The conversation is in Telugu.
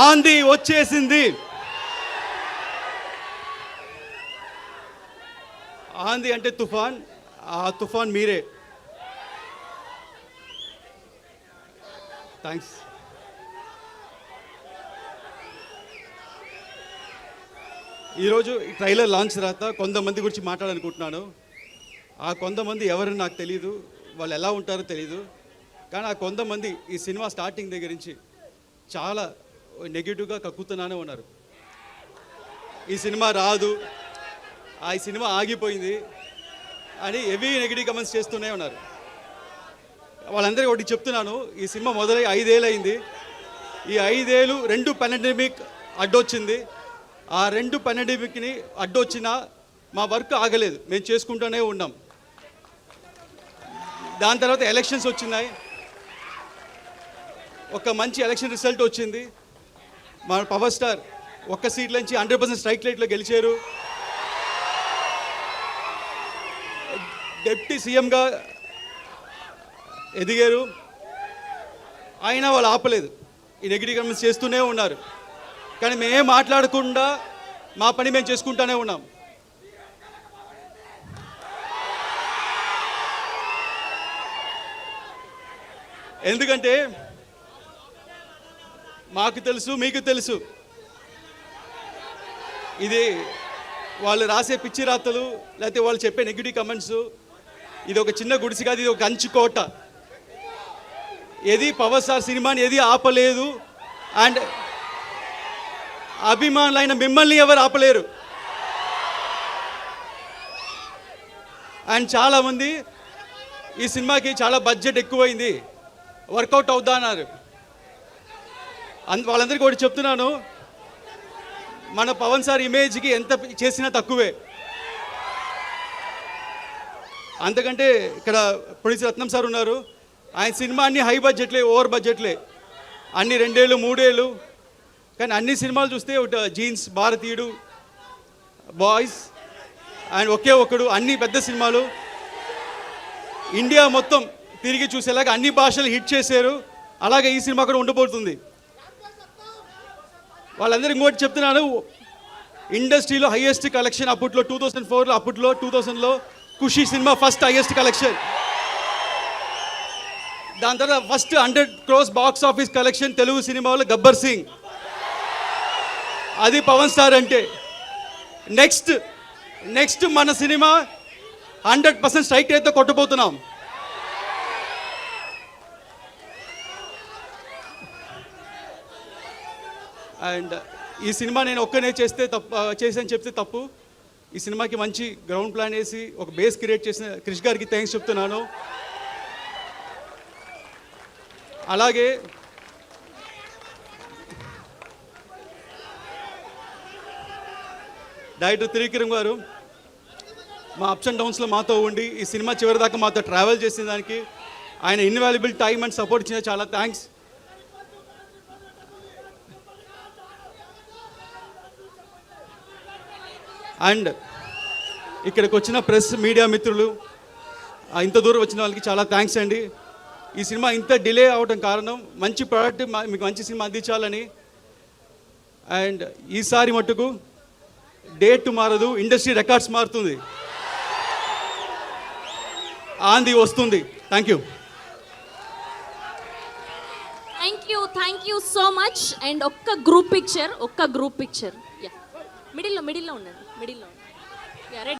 ఆంది వచ్చేసింది. ఆంది అంటే తుఫాన్, ఆ తుఫాన్ మీరే. థ్యాంక్స్. ఈరోజు ట్రైలర్ లాంచ్ తర్వాత కొంతమంది గురించి మాట్లాడాలనుకుంటున్నాను. ఆ కొంతమంది ఎవరని నాకు తెలియదు, వాళ్ళు ఎలా ఉంటారో తెలియదు. కానీ ఆ కొంతమంది ఈ సినిమా స్టార్టింగ్ దగ్గర నుంచి చాలా నెగిటివ్గా కక్కుతున్నానే ఉన్నారు. ఈ సినిమా రాదు, ఈ సినిమా ఆగిపోయింది అని హెవీ నెగిటివ్ కమెంట్స్ చేస్తూనే ఉన్నారు. వాళ్ళందరికీ ఒకటి చెప్తున్నాను, ఈ సినిమా మొదలై 5 ఏళ్ళు అయింది. ఈ 5 ఏళ్ళు 2 పాండమిక్ అడ్డొచ్చింది. ఆ 2 పాండమిక్ని అడ్డొచ్చినా మా వర్క్ ఆగలేదు, మేము చేసుకుంటూనే ఉన్నాం. దాని తర్వాత ఎలక్షన్స్ వచ్చినాయి, ఒక మంచి ఎలక్షన్ రిజల్ట్ వచ్చింది. మన పవర్ స్టార్ ఒక్క సీట్ల నుంచి 100% స్ట్రైక్ రేట్లో గెలిచారు. డిప్యూటీ సీఎంగా ఎదిగారు. అయినా వాళ్ళు ఆపలేదు, ఈ నెగిటివ్ కమెంట్స్ చేస్తూనే ఉన్నారు. కానీ మేమేం మాట్లాడకుండా మా పని మేము చేసుకుంటూనే ఉన్నాం. ఎందుకంటే మాకు తెలుసు, మీకు తెలుసు, ఇది వాళ్ళు రాసే పిచ్చి రాతలు లేకపోతే వాళ్ళు చెప్పే నెగిటివ్ కమెంట్స్, ఇది ఒక చిన్న గుడిసి కాదు, ఇది ఒక కంచు కోట. ఏది పవర్ స్టార్ సినిమాని ఏది ఆపలేదు. అండ్ అభిమానులైన మిమ్మల్ని ఎవరు ఆపలేరు. అండ్ చాలామంది ఈ సినిమాకి చాలా బడ్జెట్ ఎక్కువైంది, వర్కౌట్ అవుతా అన్నారు. వాళ్ళందరికీ ఒకటి చెప్తున్నాను, మన పవన్ సార్ ఇమేజ్కి ఎంత చేసినా తక్కువే. అంతకంటే ఇక్కడ ప్రొడ్యూసర్ రత్నం సార్ ఉన్నారు, ఆయన సినిమా అన్ని హై బడ్జెట్లే, ఓవర్ బడ్జెట్లే, అన్ని 2 ఏళ్ళు 3 ఏళ్ళు. కానీ అన్ని సినిమాలు చూస్తే ఒకటి జీన్స్, భారతీయుడు, బాయ్స్ అండ్ ఒకే ఒక్కడు, అన్ని పెద్ద సినిమాలు ఇండియా మొత్తం తిరిగి చూసేలాగా అన్ని భాషలు హిట్ చేశారు. అలాగే ఈ సినిమా కూడా ఉండబోతుంది. వాళ్ళందరూ ఇంకోటి చెప్తున్నాను, ఇండస్ట్రీలో హైయెస్ట్ కలెక్షన్ అప్పట్లో 2004లో, అప్పట్లో 2000లో ఖుషి సినిమా ఫస్ట్ హైయెస్ట్ కలెక్షన్. దాని తర్వాత first 100 crores box office collection Telugu సినిమాలో గబ్బర్ సింగ్. అది పవన్ స్టార్ అంటే. నెక్స్ట్ మన సినిమా 100% స్ట్రైక్ రేట్తో కొట్టబోతున్నాం. అండ్ ఈ సినిమా నేను ఒక్కనే చేసాను చెప్తే తప్పు. ఈ సినిమాకి మంచి గ్రౌండ్ ప్లాన్ వేసి ఒక బేస్ క్రియేట్ చేసిన క్రిష్ గారికి థ్యాంక్స్ చెప్తున్నాను. అలాగే డైరెక్టర్ త్రివిక్రమ్ గారు మా అప్స్ అండ్ డౌన్స్లో మాతో ఉండి ఈ సినిమా చివరి దాకా మాతో ట్రావెల్ చేసిన దానికి ఆయన ఇన్వాల్యుబుల్ టైం అండ్ సపోర్ట్ ఇచ్చిన చాలా థ్యాంక్స్. అండ్ ఇక్కడికి వచ్చిన ప్రెస్ మీడియా మిత్రులు, ఇంత దూరం వచ్చిన వాళ్ళకి చాలా థ్యాంక్స్ అండి. ఈ సినిమా ఇంత డిలే అవడం కారణం మంచి ప్రోడక్ట్ మీకు మంచి సినిమా అందించాలని. అండ్ ఈసారి మట్టుకు డేట్ మారదు, ఇండస్ట్రీ రికార్డ్స్ మారుతుంది, ఆంది వస్తుంది. Thank you so much. And ఒక్క గ్రూప్ పిక్చర్ మిడిల్లో ఉండండి.